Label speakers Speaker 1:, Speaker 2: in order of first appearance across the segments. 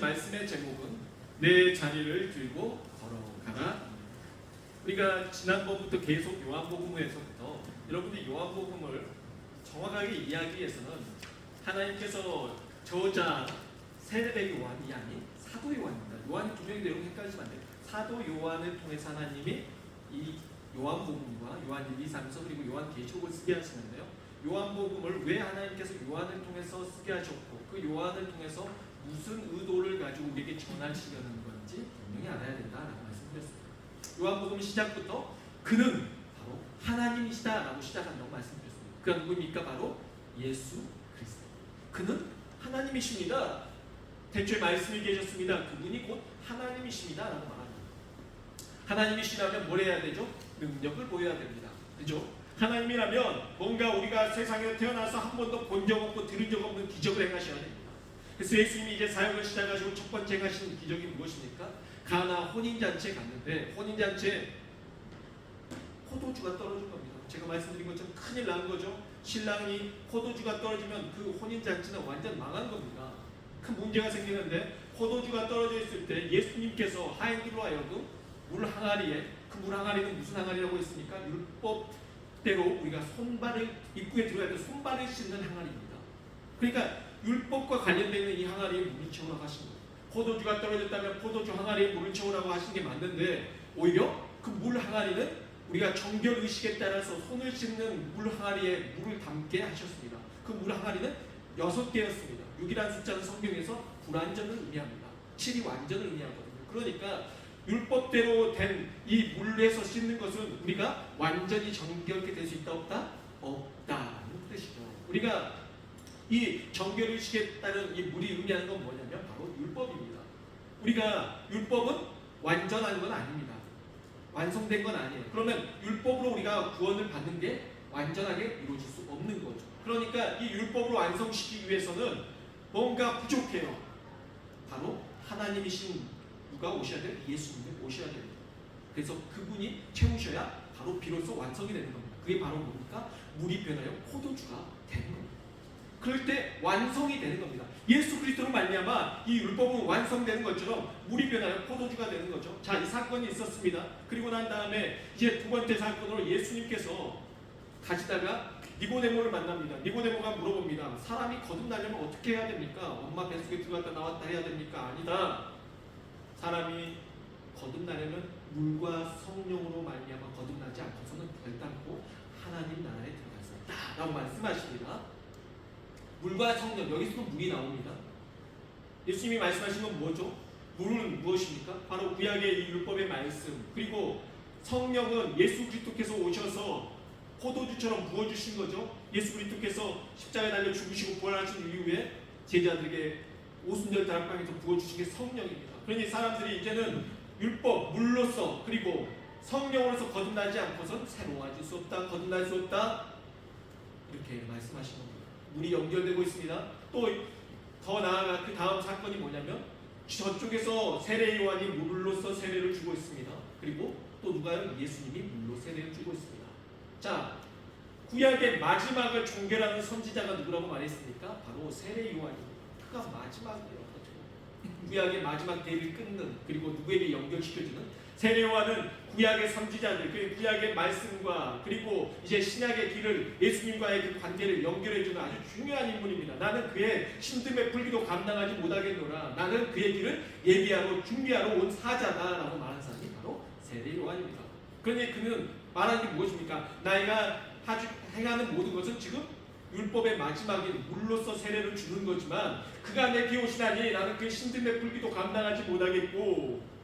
Speaker 1: 말씀의 제목은 내 자리를 들고 걸어가라. 우리가 지난번부터 계속 요한복음에서부터 여러분들이 요한복음을 정확하게 이해하기 위해서는 하나님께서 저자 세례대 요한이 아닌 사도 요한입니다. 요한이 두 명인데 여러분 헷갈리시면 안 돼요. 사도 요한을 통해서 하나님이 이 요한복음과 요한 1, 2, 3서 그리고 요한 계시록을 쓰게 하시는데요. 요한복음을 왜 하나님께서 요한을 통해서 쓰게 하셨고 그 요한을 통해서 무슨 의도를 가지고 우리에게 전하시려는 건지 분명히 알아야 된다라고 말씀드렸습니다. 요한복음 시작부터 그는 바로 하나님이시다라고 시작한다고 말씀드렸습니다. 그가 누구입니까? 바로 예수 그리스도. 그는 하나님이십니다. 대초에 말씀이 계셨습니다. 그분이 곧 하나님이십니다라고 말합니다. 하나님이시라면 뭘 해야 되죠? 능력을 보여야 됩니다. 그죠? 하나님이라면 뭔가 우리가 세상에 태어나서 한 번도 본 적 없고 들은 적 없는 기적을 행하셔야 됩니다. 그래서 예수님이 이제 사역을 시작하시고 첫 번째 행하시는 기적이 무엇입니까? 가나 혼인잔치에 갔는데 혼인잔치에 포도주가 떨어진 겁니다. 제가 말씀드린 것처럼 큰일 난 거죠. 신랑이 포도주가 떨어지면 그 혼인잔치는 완전 망한 겁니다. 큰 문제가 생기는데 포도주가 떨어져 있을 때 예수님께서 하인들로 하여금 물 항아리에 그 물 항아리는 무슨 항아리라고 했습니까? 율법대로 우리가 손발을 입구에 들어갈 때 손발을 씻는 항아리입니다. 그러니까 율법과 관련되는 이 항아리에 물을 채우라고 하신 거예요. 포도주가 떨어졌다면 포도주 항아리에 물을 채우라고 하신 게 맞는데 오히려 그 물 항아리는 우리가 정결 의식에 따라서 손을 씻는 물 항아리에 물을 담게 하셨습니다. 그 물 항아리는 6개였습니다. 6이라는 숫자는 성경에서 불완전을 의미합니다. 7이 완전을 의미하거든요. 그러니까 율법대로 된 이 물에서 씻는 것은 우리가 완전히 정결하게 될 수 있다 없다? 없다는 뜻이죠. 우리가 이 정결의식에 따른 이 물이 의미하는 건 뭐냐면 바로 율법입니다. 우리가 율법은 완전한 건 아닙니다. 완성된 건 아니에요. 그러면 율법으로 우리가 구원을 받는 게 완전하게 이루어질 수 없는 거죠. 그러니까 이 율법으로 완성시키기 위해서는 뭔가 부족해요. 바로 하나님이신 누가 오셔야 돼요? 예수님이 오셔야 됩니다. 그래서 그분이 채우셔야 바로 비로소 완성이 되는 겁니다. 그게 바로 뭡니까? 물이 변하여 포도주가 되는 겁니다. 그럴 때 완성이 되는 겁니다. 예수 그리스도로 말미암아 이 율법은 완성되는 것처럼 물이 변하여 포도주가 되는 거죠. 자, 이 사건이 있었습니다. 그리고 난 다음에 이제 두 번째 사건으로 예수님께서 가시다가 니고데모를 만납니다. 니고데모가 물어봅니다. 사람이 거듭나려면 어떻게 해야 됩니까? 엄마 뱃속에 들어갔다 나왔다 해야 됩니까? 아니다. 사람이 거듭나려면 물과 성령으로 말미암아 거듭나지 않고서는 결단코 하나님 나라에 들어갈 수 없다 라고 말씀하십니다. 물과 성령, 여기서도 물이 나옵니다. 예수님이 말씀하신 건 뭐죠? 물은 무엇입니까? 바로 구약의 이 율법의 말씀, 그리고 성령은 예수 그리스도께서 오셔서 포도주처럼 부어주신 거죠. 예수 그리스도께서 십자가에 달려 죽으시고 부활하신 이후에 제자들에게 오순절 다락방에서 부어주신 게 성령입니다. 그러니 사람들이 이제는 율법, 물로서 그리고 성령으로서 거듭나지 않고선 새로워질 수 없다, 거듭날 수 없다 이렇게 말씀하신 겁니다. 물이 연결되고 있습니다. 또 더 나아가 그 다음 사건이 뭐냐면 저쪽에서 세례 요한이 물로서 세례를 주고 있습니다. 그리고 또 누가요? 예수님이 물로 세례를 주고 있습니다. 자, 구약의 마지막을 종결하는 선지자가 누구라고 말했습니까? 바로 세례 요한입니다. 그가 마지막이에요. 구약의 마지막 대를 끊는 그리고 누구에게 연결시켜주는 세례 요한은 구약의 선지자들, 그 구약의 말씀과 그리고 이제 신약의 길을 예수님과의 그 관계를 연결해주는 아주 중요한 인물입니다. 나는 그의 신듦의 불기도 감당하지 못하겠노라. 나는 그의 길을 예비하러 준비하러 온 사자다라고 말한 사람이 바로 세례 요한입니다. 그러니 그는 말하는 게 무엇입니까? 나이가 행하는 모든 것은 지금 율법의 마지막인 물로서 세례를 주는 거지만 그가 내 뒤에 오시다니 나는 그 신듦의 불기도 감당하지 못하겠고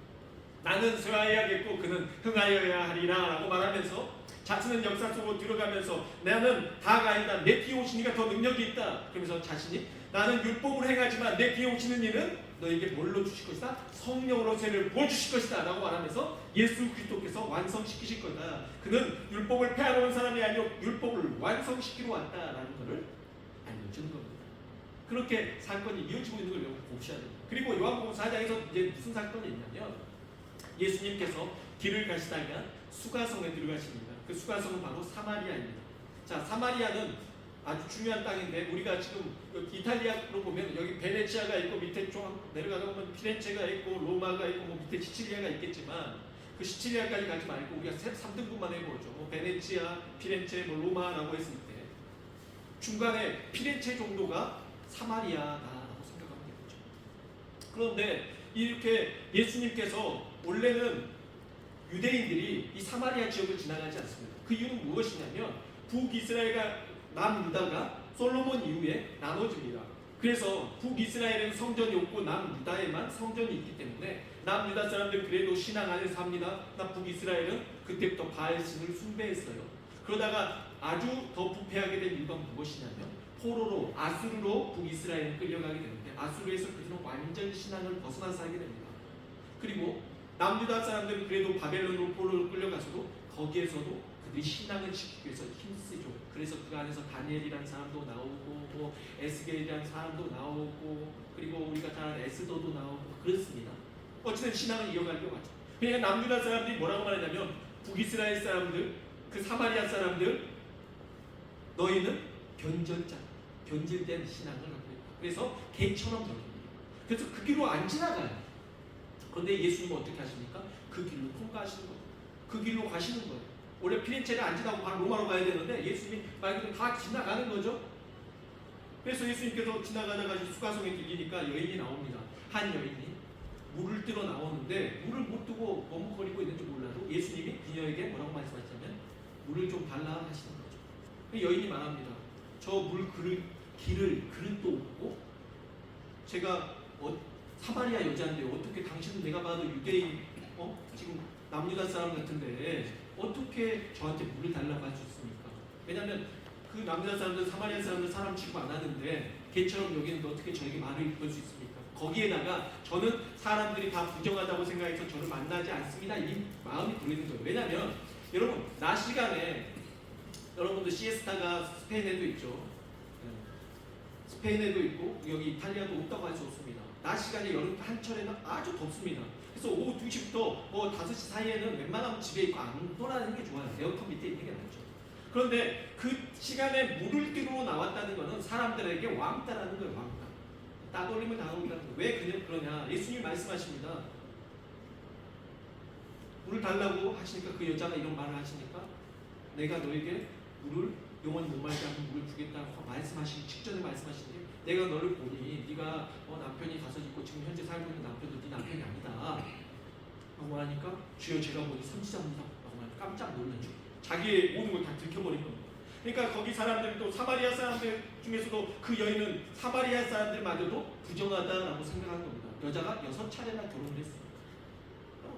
Speaker 1: 나는 쇠하여야겠고 그는 흥하여야 하리라 라고 말하면서 자신은 역사 속으로 들어가면서 나는 다가 아니다. 내 뒤에 오신 이가 더 능력이 있다. 그러면서 자신이 나는 율법으로 행하지만 내 뒤에 오시는 이는 너에게 뭘로 주실 것이다? 성령으로 세례를 부어주실 것이다 라고 말하면서 예수 그리스도께서 완성시키실 거다. 그는 율법을 폐하러 온 사람이 아니고 율법을 완성시키러 왔다라는 것을 알려주는 겁니다. 그렇게 사건이 이어지고 있는 걸 여러분 보셔야 됩니다. 그리고 요한복음 4장에서 이제 무슨 사건이 있냐면 예수님께서 길을 가시다가 수가성에 들어가십니다. 그 수가성은 바로 사마리아입니다. 자, 사마리아는 아주 중요한 땅인데 우리가 지금 이탈리아로 보면 여기 베네치아가 있고 밑에 좀 내려가다 보면 피렌체가 있고 로마가 있고 뭐 밑에 시칠리아가 있겠지만 그 시칠리아까지 가지 말고 우리가 3등분만 해보죠. 뭐 베네치아, 피렌체, 뭐 로마라고 했을 때 중간에 피렌체 정도가 사마리아다라고 생각하면 되겠죠. 그런데 이렇게 예수님께서 원래는 유대인들이 이 사마리아 지역을 지나가지 않습니다. 그 이유는 무엇이냐면 북이스라엘과 남유다가 솔로몬 이후에 나눠집니다. 그래서 북이스라엘은 성전이 없고 남유다에만 성전이 있기 때문에 남유다 사람들 그래도 신앙 안에서 삽니다. 북이스라엘은 그때부터 바알신을 숭배했어요. 그러다가 아주 더 부패하게 된 이유가 무엇이냐면 포로로 아수르로 북이스라엘을 끌려가게 되는데 아수르에서 그들은 완전 신앙을 벗어나 살게 됩니다. 그리고 남유다 사람들은 그래도 바벨론으로 포로로 끌려가서도 거기에서도 그들이 신앙을 지키기 위해서 힘쓰죠. 그래서 그 안에서 다니엘이라는 사람도 나오고 뭐 에스겔이라는 사람도 나오고 그리고 우리가 잘 아는 에스더도 나오고 그렇습니다. 어쨌든 신앙을 이어가려고 하죠. 그러니까 남유다 사람들이 뭐라고 말하냐면 북이스라엘 사람들, 그 사마리아 사람들 너희는 변질된 신앙을 갖고 있다. 그래서 개처럼 여깁니다. 그래서 그 길로 안 지나가요. 그런데 예수님은 어떻게 하십니까? 그 길로 통과하시는 거예요. 그 길로 가시는 거예요. 원래 피렌체를 안 지나고 바로 로마로 가야 되는데 예수님이 말 그대로 다 지나가는 거죠. 그래서 예수님께서 지나가다가 수가성에 들리니까 여인이 나옵니다. 한 여인이 물을 뜨러 나오는데 물을 못 뜨고 머뭇거리고 있는지 몰라도 예수님이 그녀에게 뭐라고 말씀하시냐면 물을 좀 달라 하시는 거죠. 여인이 말합니다. 저 물 길을 그릇도 없고 제가 사마리아 여자인데 어떻게 당신은 내가 봐도 유대인 지금 남유다 사람 같은데 어떻게 저한테 물을 달라고 할 수 있습니까? 왜냐하면 그 남유다 사람들 사마리아 사람들 사람 취급 안 하는데 개처럼 여기는데 어떻게 저에게 말을 걸 수 있습니까? 거기에다가 저는 사람들이 다 부정하다고 생각해서 저를 만나지 않습니다. 이 마음이 들리는 거예요. 왜냐하면 여러분 낮 시간에 여러분들 시에스타가 스페인에도 있죠. 스페인에도 있고 여기 이탈리아도 없다고 할 수 없습니다. 낮 시간에 여름 한철에는 아주 덥습니다. 그래서 오후 2시부터 뭐 5시 사이에는 웬만하면 집에 있고 안 돌아다니는 게 좋아요. 에어컨 밑에 있는 게 낫죠. 그런데 그 시간에 물을 뜨고 나왔다는 것은 사람들에게 왕따라는 거예요. 왕따. 따돌림을 당하고 있다는 거예요. 왜 그러냐? 예수님이 말씀하십니다. 물을 달라고 하시니까 그 여자가 이런 말을 하시니까 내가 너에게 물을 영원히 목마르지 않는 물을 주겠다고 말씀하시기 직전에 말씀하시는데 내가 너를 보니 네가 남편이 가서 있고 지금 현재 살고 있는 남편도 네 남편이 아니다 라고 하니까 주여 제가 보니 선지자입니다 라고 하니까 깜짝 놀란 줄 자기의 모든 걸 다 들켜버린 겁니다. 그러니까 거기 사람들 또 사마리아 사람들 중에서도 그 여인은 사마리아 사람들마저도 부정하다라고 생각한 겁니다. 여자가 6차례나 결혼을 했어요.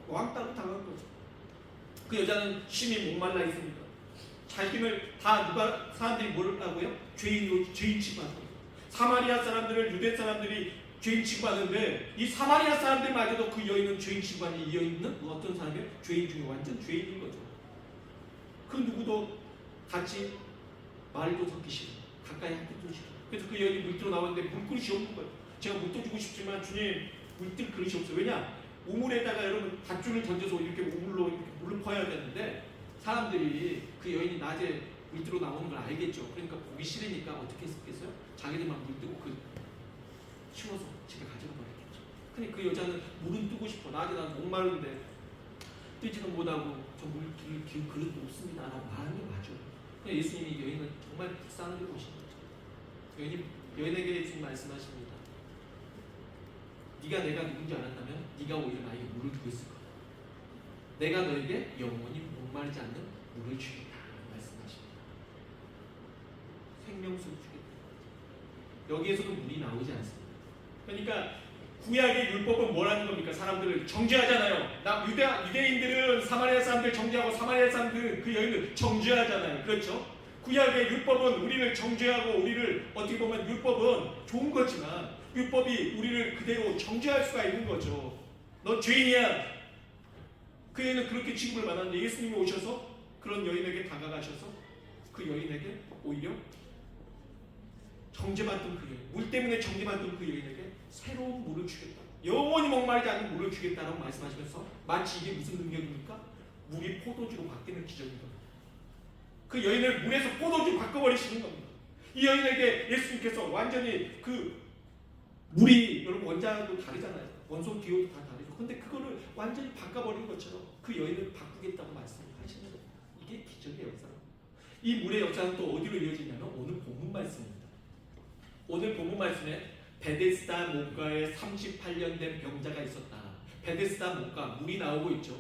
Speaker 1: 왕따로 당한 거죠. 그 여자는 심히 목말라 있습니다. 자신을 다 누가 사람들이 뭐라고요? 죄인 취급하는 거예요. 사마리아 사람들을 유대 사람들이 죄인 취급하는데 이 사마리아 사람들마저도 그 여인은 죄인 취급하니 이 여인은 어떤 사람이에요? 죄인 중에 완전 죄인인 거죠. 그 누구도 같이 말도 섞기 싫어. 가까이 하기도 싫어. 그래서 그 여인이 물 뜨러 나왔는데 물그릇이 없는 거예요. 제가 물 떠주고 싶지만 주님 물 뜰 그릇이 없어요. 왜냐? 우물에다가 여러분 밧줄을 던져서 이렇게 우물로 이렇게 물을 퍼야 되는데 사람들이 그 여인이 낮에 물 뜨러 나오는 걸 알겠죠. 그러니까 보기 싫으니까 어떻게 했겠어요? 자기들만 물 뜨고 그 치워서 집에 가져가 버렸겠죠. 근데 그 여자는 물은 뜨고 싶어. 낮에 난 목마른데 뜨지는 못하고 저 물 길 그릇도 없습니다 라고 말하는 게 맞죠. 예수님이 여인은 정말 불쌍하게 보신 거죠. 여인에게 예수님 말씀하십니다. 네가 내가 누군지 알았다면 네가 오히려 나에게 물을 주겠을 거야. 내가 너에게 영원히 목마르지 않는 물을 주겠다 말씀하십니다. 생명수를 주겠다. 여기에서도 물이 나오지 않습니다. 그러니까 구약의 율법은 뭐라는 겁니까? 사람들을 정죄하잖아요. 유대인들은 사마리아 사람들 정죄하고 사마리아 사람들은 그 여인을 정죄하잖아요. 그렇죠? 구약의 율법은 우리를 정죄하고 우리를 어떻게 보면 율법은 좋은 거지만 율법이 우리를 그대로 정죄할 수가 있는 거죠. 너 죄인이야. 그 여인은 그렇게 취급을 받았는데 예수님이 오셔서 그런 여인에게 다가가셔서 그 여인에게 오히려 정죄받던 그 여인, 물 때문에 정죄받던 그 여인에게 새로운 물을 주겠다. 영원히 목마르지 않는 물을 주겠다라고 말씀하시면서 마치 이게 무슨 능력입니까? 물이 포도주로 바뀌는 기적인 겁니다. 그 여인을 물에서 포도주 바꿔버리시는 겁니다. 이 여인에게 예수님께서 완전히 그 물이 여러분 원자도 다르잖아요. 원소 기호도 다 다르죠. 근데 그거를 완전히 바꿔버린 것처럼 그 여인을 바꾸겠다고 말씀하시는 거예요. 이게 기적의 역사입니다. 이 물의 역사는 또 어디로 이어지냐면 오늘 본문 말씀입니다. 오늘 본문 말씀에 베데스다 목가에 38년 된 병자가 있었다. 베데스다 목가, 물이 나오고 있죠.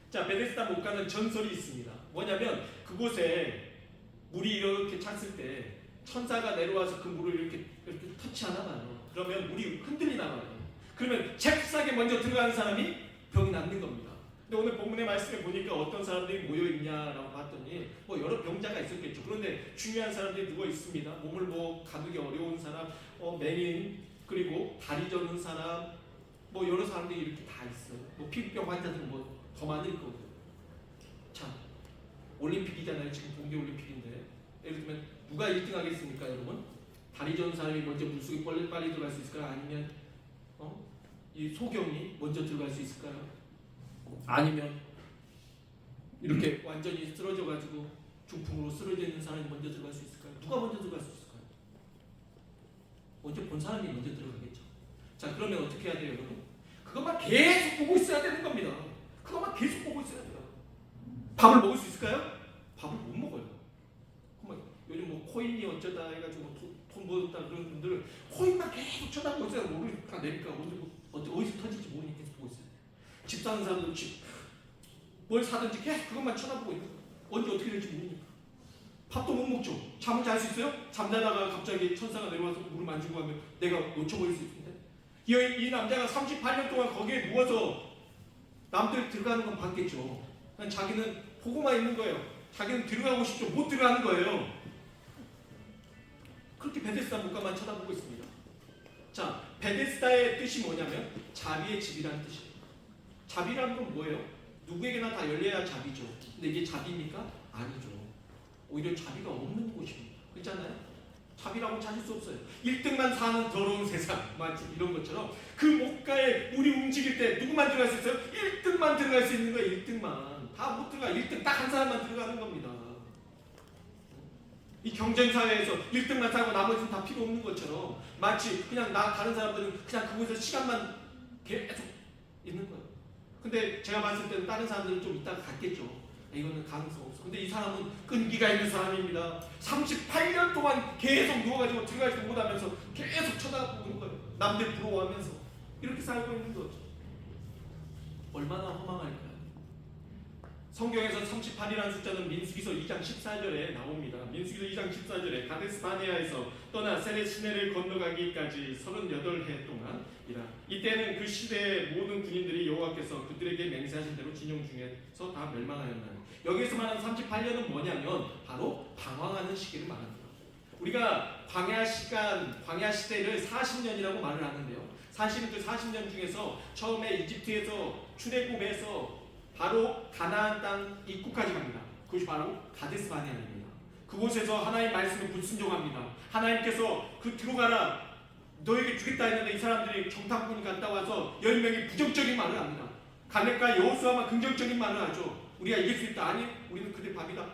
Speaker 1: 자, 베데스다 목가는 전설이 있습니다. 뭐냐면 그곳에 물이 이렇게 찼을 때 천사가 내려와서 그 물을 이렇게 터치하나 봐요. 그러면 물이 흔들리나 봐요. 그러면 잽싸게 먼저 들어가는 사람이 병이 낫는 겁니다. 근데 오늘 본문의 말씀에 보니까 어떤 사람들이 모여 있냐라고 봤더니 뭐 여러 병자가 있었겠죠. 그런데 중요한 사람들이 누워 있습니다. 몸을 뭐 가두기 어려운 사람, 맹인, 그리고 다리 저는 사람, 뭐 여러 사람들이 이렇게 다 있어요. 뭐 피부병 환자들은 뭐 더 많을 거고. 자, 올림픽이잖아요. 지금 동계 올림픽인데 예를 들면 누가 1등 하겠습니까, 여러분? 다리 저는 사람이 먼저 물속에 빨리 들어갈 수 있을까요? 아니면 이 소경이 먼저 들어갈 수 있을까요? 아니면 이렇게 완전히 쓰러져가지고 중풍으로 쓰러져 있는 사람이 먼저 들어갈 수 있을까요? 누가 먼저 들어갈 수 있을까요? 먼저 본 사람이 먼저 들어가겠죠. 자, 그러면 어떻게 해야 돼요, 여러분? 그것만 계속 보고 있어야 되는 겁니다. 그것만 계속 보고 있어야 돼요. 밥을 먹을 수 있을까요? 밥을 못 먹어요. 요즘 뭐 코인이 어쩌다 해가지고 돈 벌었다 그런 분들 코인만 계속 쳐다보고 있어요. 모르니까 내니까 어디서 터질지 모르니까 계속 보고 있어요. 집 사는 사람들 뭘 사든지 계속 그것만 쳐다보고 있는 거예요. 언제 어떻게 될지 모르니까. 밥도 못 먹죠. 잠을 잘 수 있어요? 잠자다가 갑자기 천사가 내려와서 물을 만지고 하면 내가 놓쳐버릴 수 있는데 이 남자가 38년 동안 거기에 누워서 남들 들어가는 건 봤겠죠. 자기는 보고만 있는 거예요. 자기는 들어가고 싶죠. 못 들어가는 거예요. 그렇게 베데스다 물가만 쳐다보고 있습니다. 자, 베데스다의 뜻이 뭐냐면 자비의 집이라는 뜻이에요. 자비라는 건 뭐예요? 누구에게나 다 열려야 자비죠. 근데 이게 자비입니까? 아니죠. 오히려 자비가 없는 곳입니다. 그렇잖아요? 자비라고 찾을 수 없어요. 1등만 사는 더러운 세상, 마치 이런 것처럼 그 목가에 물이 움직일 때 누구만 들어갈 수 있어요? 1등만 들어갈 수 있는 거예요. 1등만. 다 못 들어가. 1등 딱 한 사람만 들어가는 겁니다. 이 경쟁사회에서 1등만 사고 나머지는 다 필요 없는 것처럼 마치 그냥 다른 사람들은 그냥 그곳에서 시간만 계속 있는 거예요. 근데 제가 봤을 때는 다른 사람들은 좀 이따가 갔겠죠. 이거는 가능성 없어. 근데 이 사람은 끈기가 있는 사람입니다. 38년 동안 계속 누워가지고 들어가지도 못하면서 계속 쳐다보는 거예요. 남들 부러워하면서 이렇게 살고 있는 거죠. 얼마나 허망할까요? 성경에서 38이라는 숫자는 민수기서 2장 14절에 나옵니다. 민수기서 2장 14절에 가데스 바네아에서 떠나 세레 시내를 건너가기까지 38해 동안이라. 이때는 그 시대의 모든 군인들이 여호와께서 그들에게 맹세하신 대로 진영 중에서 다 멸망하였나니. 여기에서 말하는 38년은 뭐냐면 바로 방황하는 시기를 말합니다. 우리가 광야 시대를 40년이라고 말을 하는데요. 사실은 그 40년 중에서 처음에 이집트에서 출애굽해서 바로 가나안 땅 입구까지 갑니다. 그것이 바로 가데스 바네아입니다. 그곳에서 하나님의 말씀을 불순종합니다. 하나님께서 들어가라 너에게 주겠다 했는데 이 사람들이 정탐꾼이 갔다 와서 10명이 부정적인 말을 합니다. 갈렙과 여호수아만 긍정적인 말을 하죠. 우리가 이길 수 있다. 아니 우리는 그들 밥이다.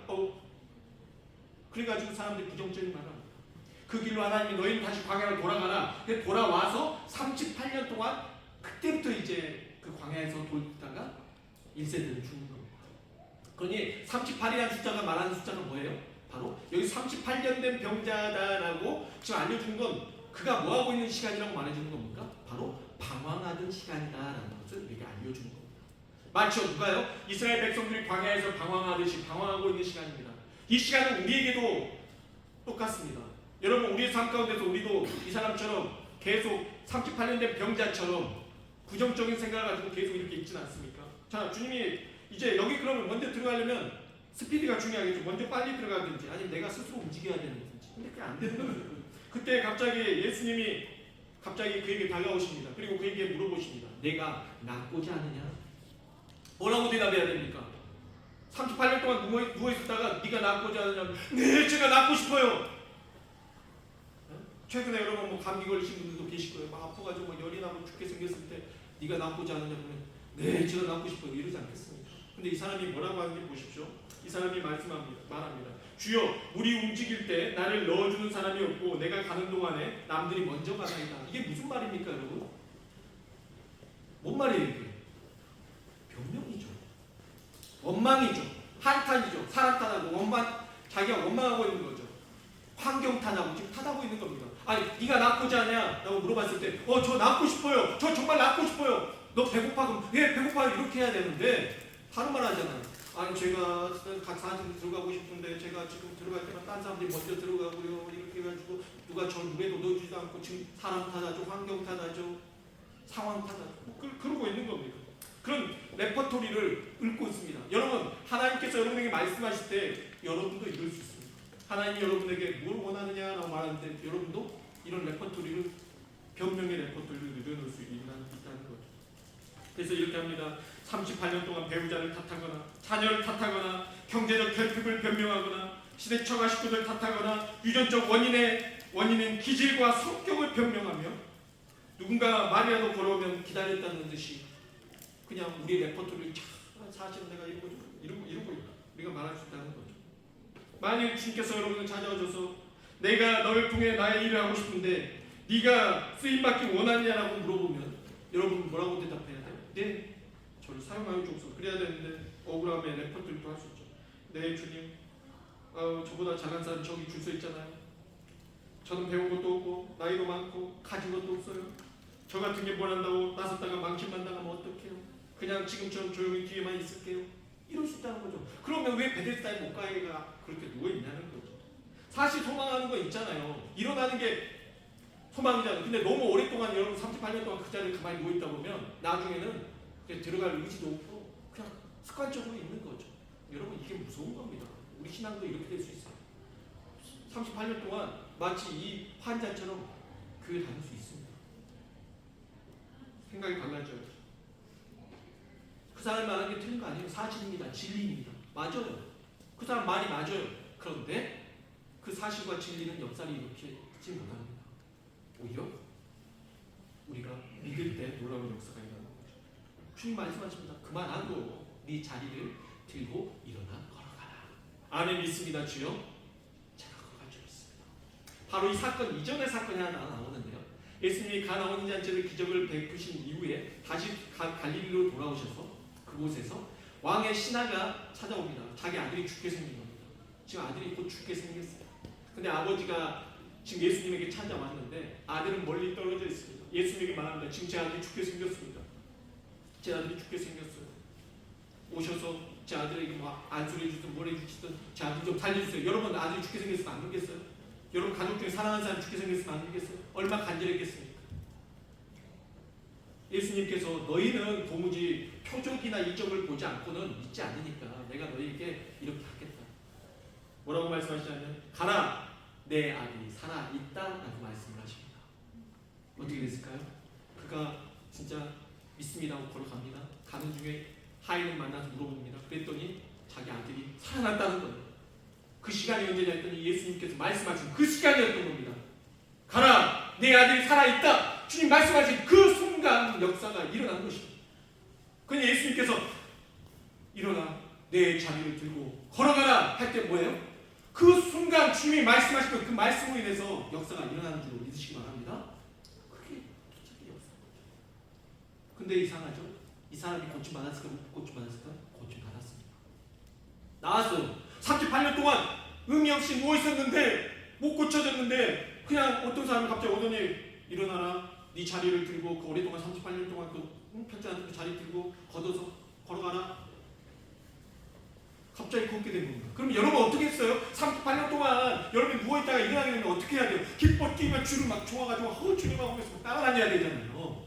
Speaker 1: 그래가지고 사람들이 부정적인 말을 합니다. 그 길로 하나님이 너희는 다시 광야로 돌아가라. 돌아와서 38년 동안 그때부터 이제 그 광야에서 돌다가 1세들은 죽는 겁니다. 그러니 38이라는 숫자가 말하는 숫자가 뭐예요? 바로 여기 38년 된 병자다라고 지금 알려주는 건 그가 뭐하고 있는 시간이라고 말해주는 겁니까? 바로 방황하던 시간이다라는 것을 우리에게 알려주는 겁니다. 마치 누가요? 이스라엘 백성들이 광야에서 방황하듯이 방황하고 있는 시간입니다. 이 시간은 우리에게도 똑같습니다. 여러분 우리의 삶 가운데서 우리도 이 사람처럼 계속 38년 된 병자처럼 부정적인 생각을 가지고 계속 이렇게 있지는 않습니까? 자, 주님이 이제 여기 그러면 먼저 들어가려면 스피드가 중요하겠죠. 먼저 빨리 들어가든지 아니면 내가 스스로 움직여야 되는지. 근데 그게 안 되는 거예요. 그때 갑자기 예수님이 갑자기 그에게 다가오십니다. 그리고 그에게 물어보십니다. 내가 낫고자 하느냐? 뭐라고 대답해야 됩니까? 38년 동안 누워있었다가 네가 낫고자 하느냐? 네, 제가 낫고 싶어요. 최근에 여러분 뭐 감기 걸리신 분들도 계실 거예요. 막 아파가지고 뭐 열이 나고 죽게 생겼을 때 네가 낫고자 하느냐 그러면 네, 제가 낫고 싶어요. 이러지 않겠습니까? 근데 이 사람이 뭐라고 하는지 보십시오. 이 사람이 말합니다. 주여, 우리 움직일 때 나를 넣어주는 사람이 없고 내가 가는 동안에 남들이 먼저 가나이다. 이게 무슨 말입니까, 여러분? 뭔 말이에요, 이게? 변명이죠. 원망이죠. 한탄이죠. 사람 탓하고 자기가 원망하고 있는 거죠. 환경 탓하고 지금 탓하고 있는 겁니다. 아니, 네가 낳고자 하냐? 라고 물어봤을 때, 저 낳고 싶어요. 저 정말 낳고 싶어요. 너 배고파? 그럼 예, 배고파요. 이렇게 해야 되는데 다른 말 하잖아요. 아니, 제가 사진 들어가고 싶은데 제가 지금 들어갈 때만 딴 사람들이 먼저 들어가고요. 이렇게 해가지고 누가 저 눈에도 넣어주지도 않고 지금 사람 탓하죠. 환경 탓하죠. 상황 탓하죠. 그러고 있는 겁니다. 그런 레퍼토리를 읊고 있습니다. 여러분, 하나님께서 여러분에게 말씀하실 때 여러분도 이럴 수 있습니다. 하나님이 여러분에게 뭘 원하느냐라고 말하는 때 여러분도 이런 레퍼토리를, 변명의 레퍼토리를 늘어놓을 수 있다는 거죠. 그래서 이렇게 합니다. 38년 동안 배우자를 탓하거나 자녀를 탓하거나 경제적 결핍을 변명하거나 시대 처가 식구들 탓하거나 유전적 원인인 기질과 성격을 변명하며 누군가 말이라도 걸어오면 기다렸다는 듯이 그냥 우리 레퍼토리를 사실은 내가 이러고 있다. 우리가 말할 수 있다는 거죠. 만일 주님께서 여러분을 찾아오셔서 내가 너를 통해 나의 일을 하고 싶은데 네가 쓰임받기 원하느냐라고 물어보면 여러분 뭐라고 대답해야 돼요? 네, 저를 사용하여 주옵소서. 그래야 되는데 억울함에 레퍼토리도 할 수 있죠. 네, 주님, 저보다 잘난 사람 저기 줄 서 있잖아요. 저는 배운 것도 없고 나이도 많고 가진 것도 없어요. 저 같은 게 뭘 한다고 나섰다가 망신만 당하면 어떡해요? 그냥 지금처럼 조용히 뒤에만 있을게요. 이럴 수 있다는 거죠. 그러면 왜 베데스다의 목가에가 그렇게 누워있냐는 거죠. 사실 소망하는 거 있잖아요. 일어나는 게 소망이잖아요. 근데 너무 오랫동안 여러분 38년 동안 그 자리에 가만히 누워있다 보면 나중에는 그냥 들어갈 의지도 없고 그냥 습관적으로 있는 거죠. 여러분, 이게 무서운 겁니다. 우리 신앙도 이렇게 될 수 있어요. 38년 동안 마치 이 환자처럼 교회 다닐 수 있습니다. 생각이 달라져요. 그 사람이 말하는 게 틀린 거 아니에요. 사실입니다. 진리입니다. 맞아요. 그 사람 말이 맞아요. 그런데 그 사실과 진리는 역사를 일으키지 못합니다. 오히려 우리가 믿을 때 놀라운 역사가 일어나는 거죠. 주님 말씀하십니다. 그만하고 네 자리를 들고 일어나 걸어가라. 아멘. 믿습니다. 주여. 제가 걸어갈 줄 믿습니다. 바로 이 사건 이전의 사건이 하나 나오는데요. 예수님이 가나 혼인잔치를 기적을 베푸신 이후에 다시 갈릴리로 돌아오셔서 그곳에서 왕의 신하가 찾아옵니다. 자기 아들이 죽게 생긴 겁니다. 지금 아들이 곧 죽게 생겼어요. 근데 아버지가 지금 예수님에게 찾아왔는데 아들은 멀리 떨어져 있습니다. 예수님에게 말합니다. 지금 제 아들이 죽게 생겼습니다. 제 아들이 죽게 생겼어요. 오셔서 제 아들에게 뭐 안수를 해주든 뭘 해주시든 제 아들 좀 살려주세요. 여러분, 아들이 죽게 생겼으면 안 되겠어요? 여러분 가족 중에 사랑하는 사람 죽게 생겼으면 안 되겠어요? 얼마나 간절했겠습니까? 예수님께서 너희는 도무지 표적이나 이적을 보지 않고는 믿지 않으니까 내가 너희에게 이렇게 하겠다. 뭐라고 말씀하시냐면 가라, 내 아들이 살아있다 라고 말씀을 하십니다. 어떻게 됐을까요? 그가 진짜 믿습니다 하고 걸어갑니다. 가는 중에 하인을 만나서 물어봅니다. 그랬더니 자기 아들이 살아났다는 거예요. 그 시간이 언제냐 했더니 예수님께서 말씀하신 그 시간이었던 겁니다. 가라, 내 아들이 살아있다. 주님 말씀하신 그 순간 역사가 일어난 것입니다. 그냥 예수님께서 일어나 내 자리를 들고 걸어가라 할 때 뭐예요? 그 순간 주님이 말씀하시던 그 말씀으로 인해서 역사가 일어나는 줄 믿으시기 바랍니다. 그게 기적의 역사입니다. 근데 이상하죠? 이 사람이 고침받았을까 못 고침받았을까? 고침받았습니다. 나왔어요. 38년 동안 의미 없이 누워있었는데 못 고쳐졌는데 그냥 어떤 사람이 갑자기 오더니 일어나라, 네 자리를 들고 그 오랫동안 38년 동안 그 펴지 않던 그 자리 들고 걷어서 걸어가라. 갑자기 걷게 된 겁니다. 그럼 여러분 어떻게 했어요? 38년 동안 여러분이 누워있다가 일어나게 되면 어떻게 해야 돼요? 기뻐 뛰면 줄을 막 좋아가지고 주님하고 하면서 따라다녀야 되잖아요.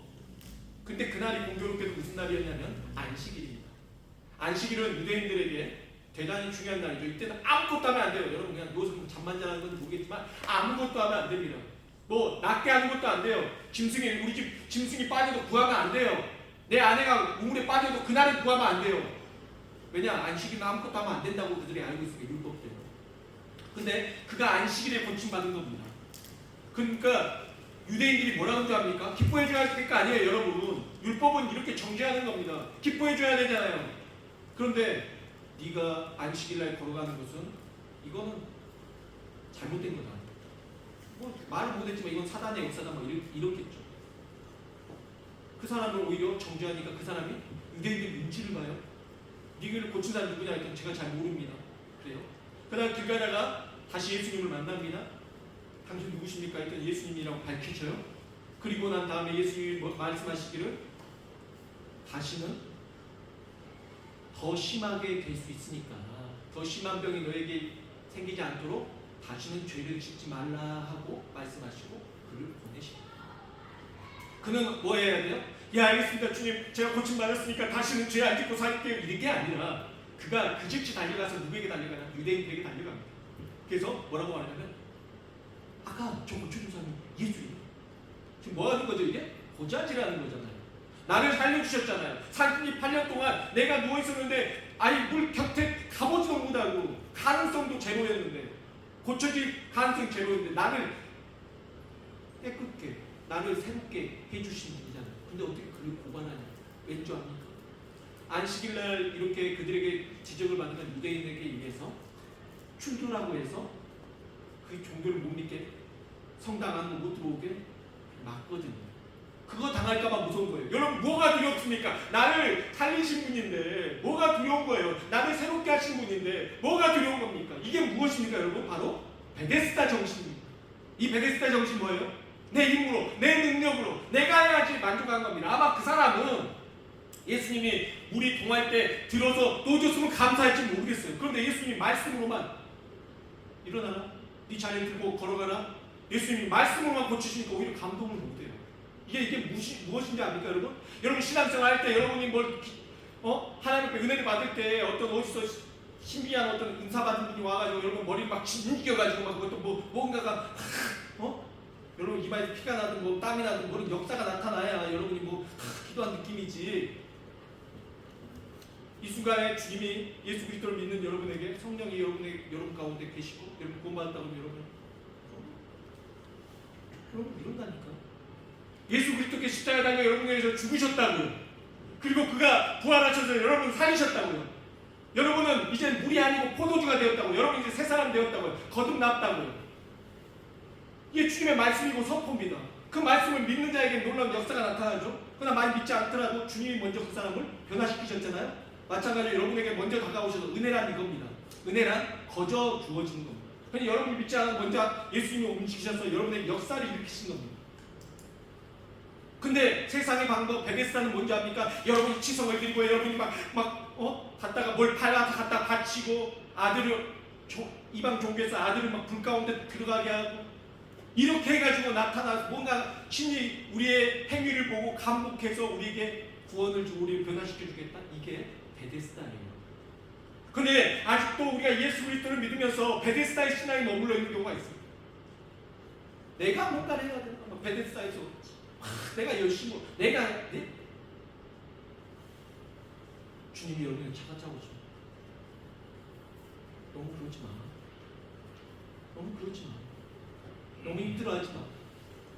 Speaker 1: 근데 그날이 공교롭게도 무슨 날이었냐면 안식일입니다. 안식일은 유대인들에게 대단히 중요한 날이죠. 이때는 아무것도 하면 안 돼요. 여러분 그냥 누워서 잠만 자는 건 모르겠지만 아무것도 하면 안 됩니다. 뭐 낫게 하는 것도 안 돼요. 우리 집 짐승이 빠져도 구하면 안 돼요. 내 아내가 우물에 빠져도 그날은 구하면 안 돼요. 왜냐? 안식일은 아무것도 하면 안 된다고 그들이 알고 있으니까 율법대로. 근데 그가 안식일에 고침받은 겁니다. 그러니까 유대인들이 뭐라는 줄 압니까? 기뻐해줘야 될 거 아니에요, 여러분. 율법은 이렇게 정죄하는 겁니다. 기뻐해줘야 되잖아요. 그런데 네가 안식일날 걸어가는 것은 이거는 잘못된 거다. 뭐 말을 못했지만 이건 사단의 역사다. 뭐 이렇겠죠. 그 사람을 오히려 정죄하니까 그 사람이 유대인들 눈치를 봐요. 네가 고친 사람 누구냐 했더니 제가 잘 모릅니다. 그래요. 그러다 길 가다가 다시 예수님을 만납니다. 당신 누구십니까? 했더니 예수님이라고 밝히셔요. 그리고 난 다음에 예수님이 말씀하시기를 다시는 더 심하게 될 수 있으니까 더 심한 병이 너에게 생기지 않도록 다시는 죄를 짓지 말라 하고 말씀하시고 그를 보내십니다. 그는 뭐 해야 돼요? 예, 알겠습니다 주님, 제가 고침받았으니까 다시는 죄 안 짓고 살게요, 이런 게 아니라 그가 그 즉시 달려가서 누구에게 달려가냐? 유대인들에게 달려갑니다. 그래서 뭐라고 하냐면 아까 저 고쳐준 사람이 예수예요. 지금 뭐 하는 거죠? 이게 고자질하는 거잖아요. 나를 살려주셨잖아요. 38년 동안 내가 누워있었는데 아니 물 곁에 가보지도 못하고 가능성도 제로였는데, 고쳐질 가능성이 제로였는데 나를 깨끗게, 나를 새롭게 해주신 분이잖아요. 근데 어떻게 그를 고발하냐? 왠 줄 압니까? 안식일날 이렇게 그들에게 지적을 받는 유대인에게 의해서 출교라고 해서 그 종교를 못 믿게, 성당 안으로 못 들어오게 막거든요. 그거 당할까봐 무서운 거예요. 여러분 뭐가 두렵습니까? 나를 살리신 분인데 뭐가 두려운 거예요? 나를 새롭게 하신 분인데 뭐가 두려운 겁니까? 이게 무엇입니까 여러분? 바로 베데스다 정신입니다. 이 베데스다 정신 뭐예요? 내 힘으로, 내 능력으로 내가 해야지 만족한 겁니다. 아마 그 사람은 예수님이 물이 동할 때 들어서 놓아줬으면 감사할지 모르겠어요. 그런데 예수님이 말씀으로만 일어나라, 네 자리를 들고 걸어가라, 예수님이 말씀으로만 고치시니까 오히려 감동을 못해요. 이게 무엇인지 압니까 여러분? 여러분 신앙생활 할 때 여러분이 하나님 앞에 은혜를 받을 때 어떤 어디서 신비한 어떤 은사 받은 분이 와가지고 여러분 머리를 막 진기겨가지고 막 그것도 뭔가가 여러분 입안에 피가 나든 뭐 땀이 나든 모르는 역사가 나타나야 여러분이 기도한 느낌이지. 이 순간에 주님이 예수 그리스도를 믿는 여러분에게 성령이 여러분 가운데 계시고 여러분 구원받았다고 여러분 이런다니까. 예수 그리스도께 십자가에 달려 여러분에 대해서 죽으셨다고요. 그리고 그가 부활하셔서 여러분 살리셨다고요. 여러분은 이제 물이 아니고 포도주가 되었다고요. 여러분 이제 새 사람 되었다고요. 거듭났다고요. 이게 주님의 말씀이고 선포입니다. 그 말씀을 믿는 자에게 놀라운 역사가 나타나죠. 그러나 많이 믿지 않더라도 주님이 먼저 그 사람을 변화시키셨잖아요. 마찬가지로 여러분에게 먼저 다가오셔서 은혜란 이겁니다. 은혜란 거저 주어지는 겁니다. 그러니 여러분이 믿지 않아도 먼저 예수님이 움직이셔서 여러분에게 역사를 일으키신 겁니다. 근데 세상의 방법 베데스다는 뭔지 압니까? 여러분이 치성을 드리고 여러분이 갔다가 뭘 팔아서 갖다 바치고 아들을 이방 종교에서 아들을 막 불 가운데 들어가게 하고 이렇게 해가지고 나타나서 뭔가 신이 우리의 행위를 보고 감복해서 우리에게 구원을 주고 우리를 변화시켜주겠다. 이게 베데스다예요. 근데 아직도 우리가 예수 그리스도를 믿으면서 베데스다의 신앙에 머물러 있는 경우가 있습니다. 내가 뭔가를 해야 되나? 베데스다에서 내가 열심히 주님이 여러분을 찾아오고 싶어요. 너무 그러지 마. 너무 힘들어하지 마.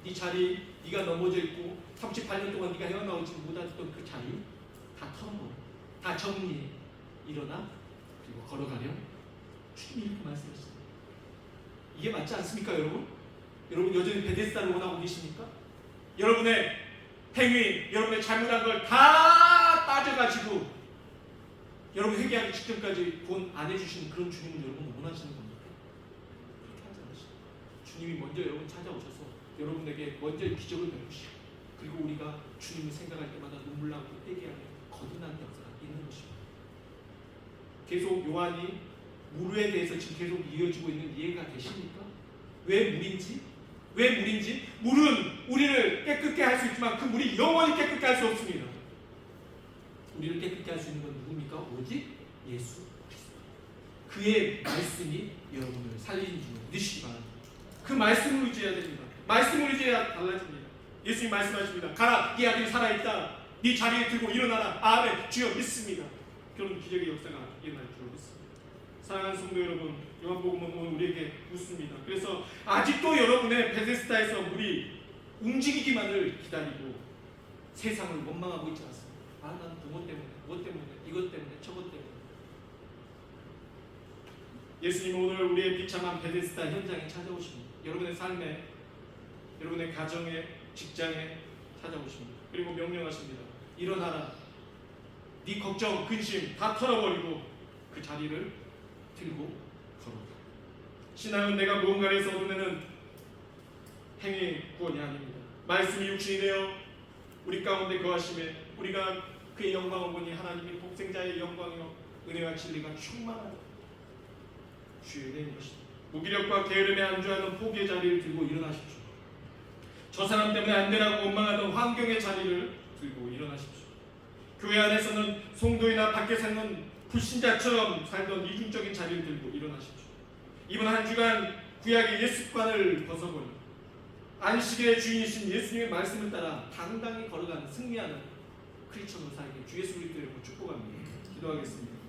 Speaker 1: 네 자리, 네가 넘어져 있고 38년 동안 네가 헤어나오지 못했던 그 자리 다 털어버려. 다 정리해. 일어나. 그리고 걸어가렴. 주님이 이렇게 말씀하셨어요. 이게 맞지 않습니까 여러분? 여러분 여전히 베데스다를 원하고 계십니까? 여러분의 행위, 여러분의 잘못한 걸 다 따져가지고 여러분 회개하기 직전까지 구원 안 해주시는 그런 주님을 여러분 원하시는 겁니까? 그렇게 하지 않으시죠. 주님이 먼저 여러분 찾아오셔서 여러분에게 먼저 기적을 베푸시고 그리고 우리가 주님을 생각할 때마다 눈물 나고 회개하며 거듭나는 역사가 있는 것입니다. 계속 요한이 물에 대해서 지금 계속 이어지고 있는 이해가 되십니까? 왜 물인지? 물은 우리를 깨끗게 할 수 있지만 그 물이 영원히 깨끗게 할 수 없습니다. 우리를 깨끗게 할 수 있는 건 누굽니까? 오직 예수 그리스도. 그의 말씀이 여러분을 살리는 줄 믿으시기 바랍니다. 그 말씀을 의지해야 됩니다. 말씀을 의지해야 달라집니다. 예수님 말씀하십니다. 가라, 네 아들이 살아있다. 네 자리에 들고 일어나라. 아멘. 주여 믿습니다. 그런 기적의 역사가 일어날 줄 믿습니다. 사랑하는 성도 여러분, 요한복음은 오늘 우리에게 묻습니다. 그래서 아직도 여러분의 베데스다에서 물이 움직이기만을 기다리고 세상을 원망하고 있지 않습니다. 난 그것 때문에, 이것 때문에, 저것 때문에. 예수님은 오늘 우리의 비참한 베데스다 현장에 찾아오십니다. 여러분의 삶에, 여러분의 가정에, 직장에 찾아오십니다. 그리고 명령하십니다. 일어나라. 네 걱정, 근심 다 털어버리고 그 자리를 들고 걸어가. 신앙은 내가 무언가를 해서 얻어내는 행위 구원이 아닙니다. 말씀이 육신이 되어 우리 가운데 거하심에 우리가 그의 영광을 보니 하나님이 독생자의 영광이요 은혜와 진리가 충만한 주의 된 것입니다. 무기력과 게으름에 안주하는 포기의 자리를 들고 일어나십시오. 저 사람 때문에 안 되라고 원망하던 환경의 자리를 들고 일어나십시오. 교회 안에서는 성도이나 밖에 사는 불신자처럼 살던 이중적인 자리를 들고 일어나십시오. 이번 한 주간 구약의 옛습관을 벗어버리고 안식의 주인이신 예수님의 말씀을 따라 당당히 걸어가는 승리하는 크리스천으로 살기 주 예수 그리스도의 이름으로 축복합니다. 기도하겠습니다.